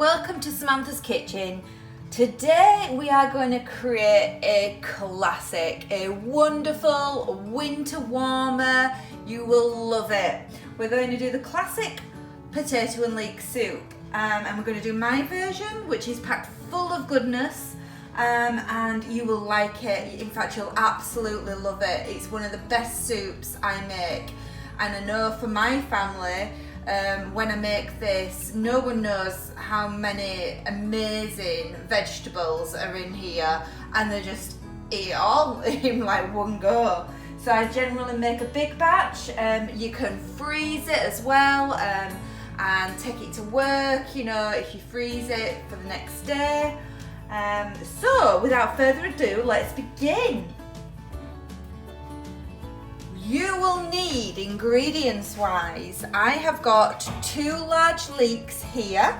welcome to Samantha's Kitchen. Today we are going to create a classic, a wonderful winter warmer. You will love it. We're going to do the classic potato and leek soup, and we're going to do my version, which is packed full of goodness, and you will like it. In fact, you'll absolutely love it. It's one of the best soups I make, and I know for my family, when I make this, no one knows how many amazing vegetables are in here, and they just eat it all in like one go. So I generally make a big batch. You can freeze it as well, and take it to work, you know, if you freeze it for the next day. So without further ado, let's begin. You will need, ingredients wise, I have got 2 large leeks here,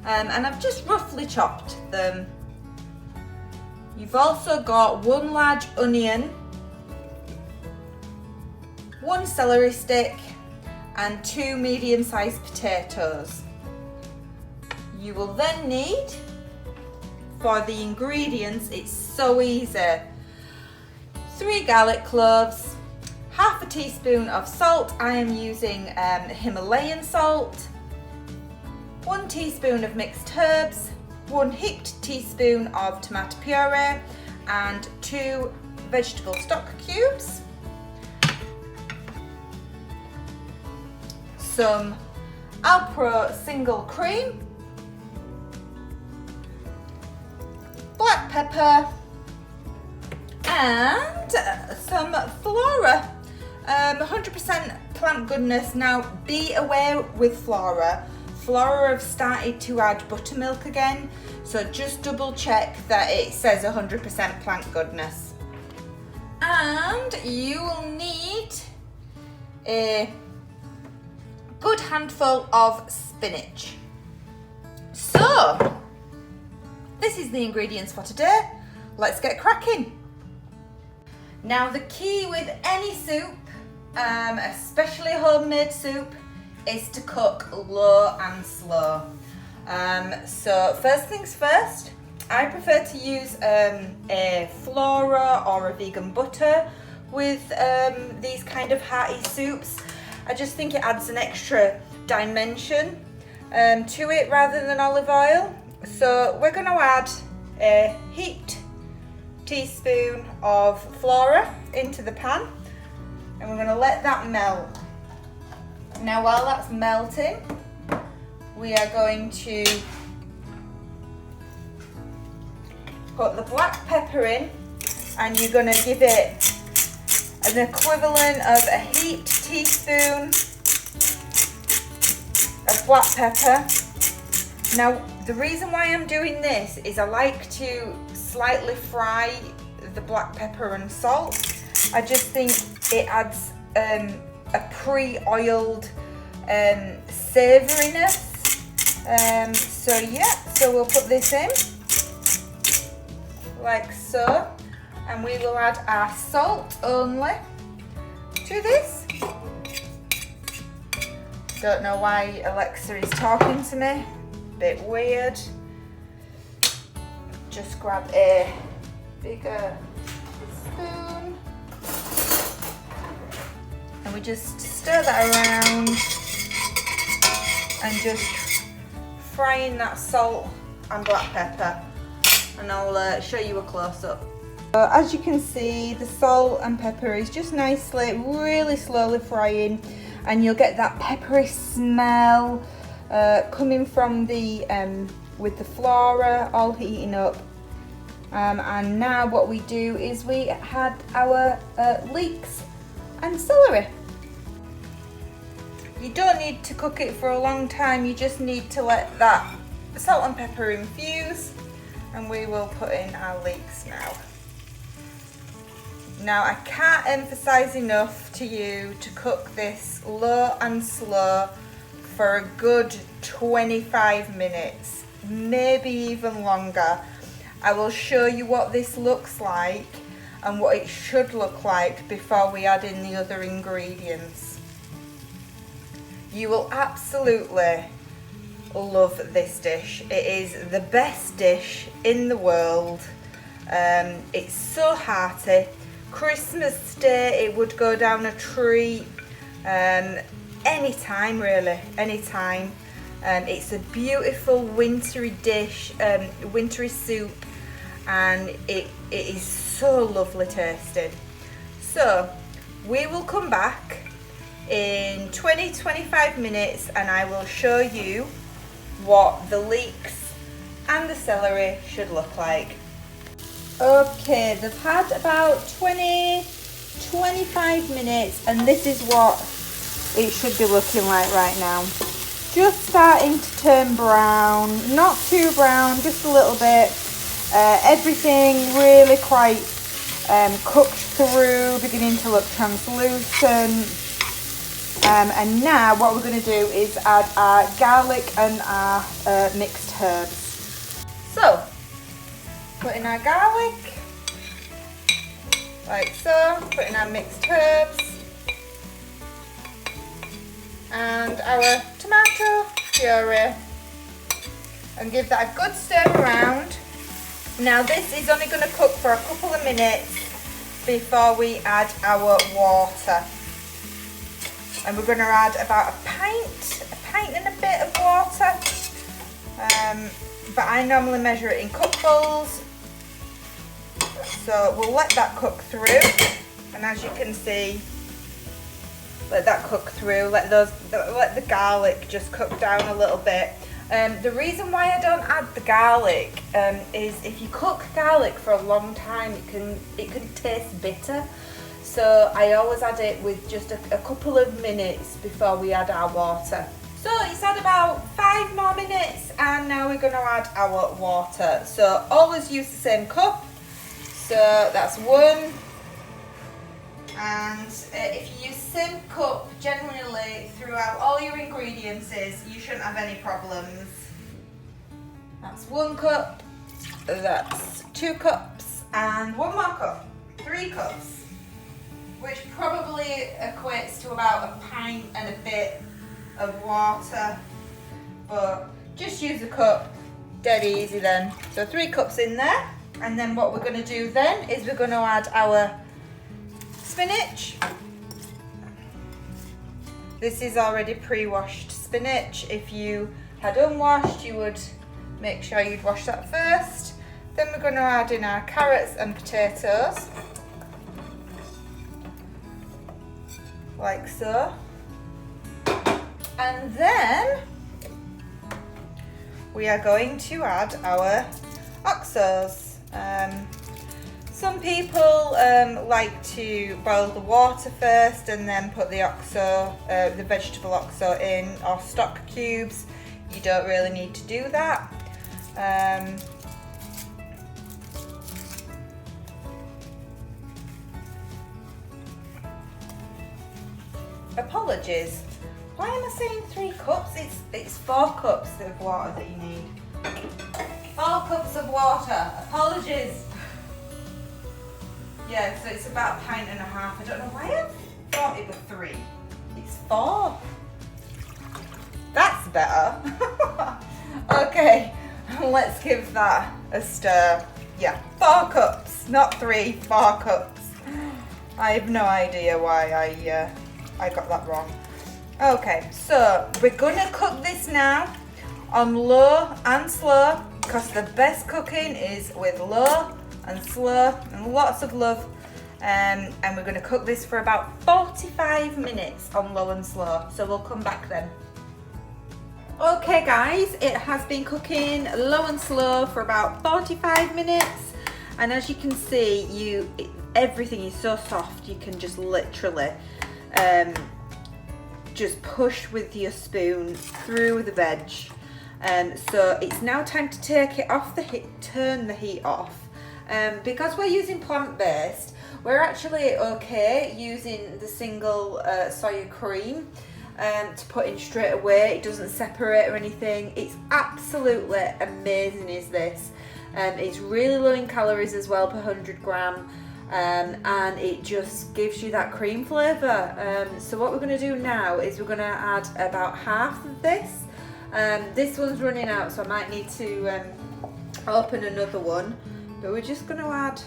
and I've just roughly chopped them. You've also got 1 large onion, 1 celery stick, and 2 medium-sized potatoes. You will then need, for the ingredients, it's so easy, 3 garlic cloves, half a teaspoon of salt. I am using Himalayan salt, 1 teaspoon of mixed herbs, 1 heaped teaspoon of tomato puree, and 2 vegetable stock cubes, some alpro single cream, black pepper, and some flora. 100% plant goodness. Now be aware with flora have started to add buttermilk again, so just double check that it says 100% plant goodness. And you will need a good handful of spinach. So this is the ingredients for today. Let's get cracking. Now the key with any soup, especially homemade soup, is to cook low and slow. So first things first, I prefer to use a flora or a vegan butter with these kind of hearty soups. I just think it adds an extra dimension to it rather than olive oil. So we're going to add a heaped teaspoon of flora into the pan, and we're going to let that melt. Now while that's melting, we are going to put the black pepper in, and you're going to give it an equivalent of a heaped teaspoon of black pepper. Now the reason why I'm doing this is I like to slightly fry the black pepper and salt. I just think it adds a pre-oiled savouriness. So we'll put this in like so, and we will add our salt only to this. Don't know why Alexa is talking to me, bit weird. Just grab a bigger spoon, and we just stir that around and just frying that salt and black pepper, and I'll show you a close-up. As you can see, the salt and pepper is just nicely, really slowly frying, and you'll get that peppery smell coming from the with the flora all heating up. And now what we do is we add our leeks and celery. You don't need to cook it for a long time, you just need to let that salt and pepper infuse, and we will put in our leeks now. Now I can't emphasize enough to you to cook this low and slow for a good 25 minutes, maybe even longer. I will show you what this looks like and what it should look like before we add in the other ingredients. You will absolutely love this dish. It is the best dish in the world. It's so hearty. Christmas Day, it would go down a treat. Anytime really, anytime. It's a beautiful wintry dish, wintry soup, and it is so lovely tasting. So we will come back in 20-25 minutes and I will show you what the leeks and the celery should look like. Okay, they've had about 20-25 minutes and this is what it should be looking like right now. Just starting to turn brown, not too brown, just a little bit. Everything really quite cooked through, beginning to look translucent. And now what we're going to do is add our garlic and our mixed herbs. So, put in our garlic, like so, put in our mixed herbs, and our tomato puree, and give that a good stir around. Now this is only going to cook for a couple of minutes before we add our water. And we're going to add about a pint and a bit of water. But I normally measure it in cupfuls. So we'll let that cook through. And as you can see, let that cook through. Let the garlic just cook down a little bit. The reason why I don't add the garlic is if you cook garlic for a long time, it can taste bitter. So I always add it with just a couple of minutes before we add our water. So it's had about 5 more minutes and now we're going to add our water. So always use the same cup. So that's 1. And if you use the same cup generally throughout all your ingredients, you shouldn't have any problems. That's 1 cup, that's 2 cups, and 1 more cup, 3 cups, which probably equates to about a pint and a bit of water, but just use a cup, dead easy then. So 3 cups in there, and then what we're going to do then is we're going to add our spinach. This is already pre-washed spinach. If you had unwashed, you would make sure you'd wash that first. Then we're going to add in our carrots and potatoes, like so. And then we are going to add our oxos. Some people like to boil the water first and then put the the vegetable oxo in, or stock cubes. You don't really need to do that. Apologies. Why am I saying 3 cups? It's 4 cups of water that you need. 4 cups of water. Apologies. Yeah, so it's about a pint and a half. I don't know why I thought it was 3. It's 4. That's better. Okay, let's give that a stir. Yeah, 4 cups, not 3, 4 cups. I have no idea why I got that wrong. Okay, so we're gonna cook this now on low and slow, because the best cooking is with low and slow and lots of love. And we're going to cook this for about 45 minutes on low and slow, so we'll come back then. Okay guys, it has been cooking low and slow for about 45 minutes, and as you can see, everything is so soft you can just literally just push with your spoon through the veg. So it's now time to take it off the heat, turn the heat off. Because we're using plant-based, we're actually okay using the single soya cream to put in straight away. It doesn't separate or anything. It's absolutely amazing, is this. It's really low in calories as well per 100 gram, and it just gives you that cream flavour. So what we're going to do now is we're going to add about half of this This one's running out, so I might need to open another one. But we're just going to add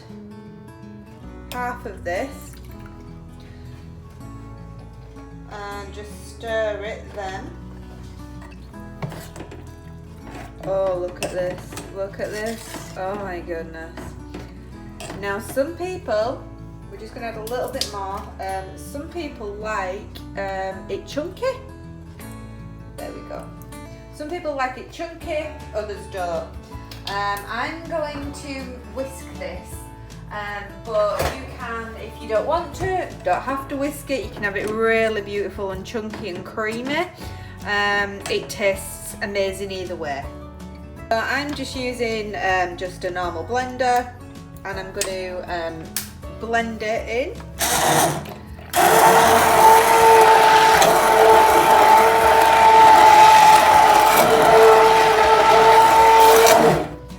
half of this and just stir it then. Oh, look at this, look at this. Oh my goodness. Now some people, we're just going to add a little bit more. Some people like it chunky. There we go. Some people like it chunky, others don't. I'm going to whisk this, but you can, if you don't want to, don't have to whisk it. You can have it really beautiful and chunky and creamy. It tastes amazing either way. So I'm just using just a normal blender, and I'm going to blend it in.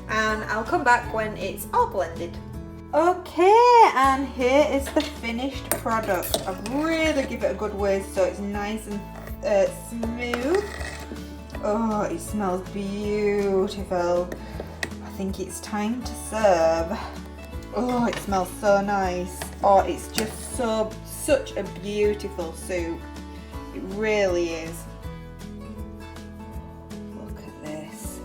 And I'll come back when it's all blended. Okay, and here is the finished product. I've really give it a good whisk so it's nice and smooth. Oh, it smells beautiful. I think it's time to serve. Oh, it smells so nice. Oh, it's just such a beautiful soup. It really is. Look at this.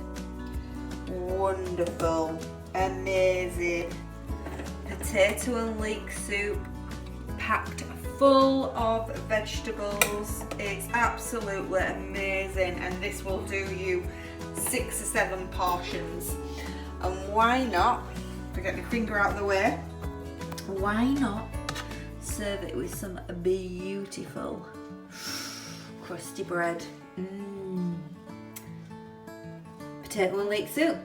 Wonderful. Amazing. Potato and leek soup, packed full of vegetables. It's absolutely amazing, and this will do you 6 or 7 portions. And why not, if I get my finger out of the way, why not serve it with some beautiful crusty bread. Potato and leek soup.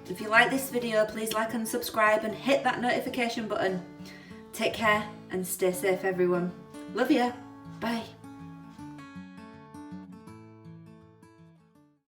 If you like this video, please like and subscribe and hit that notification button. Take care and stay safe, everyone. Love ya. Bye.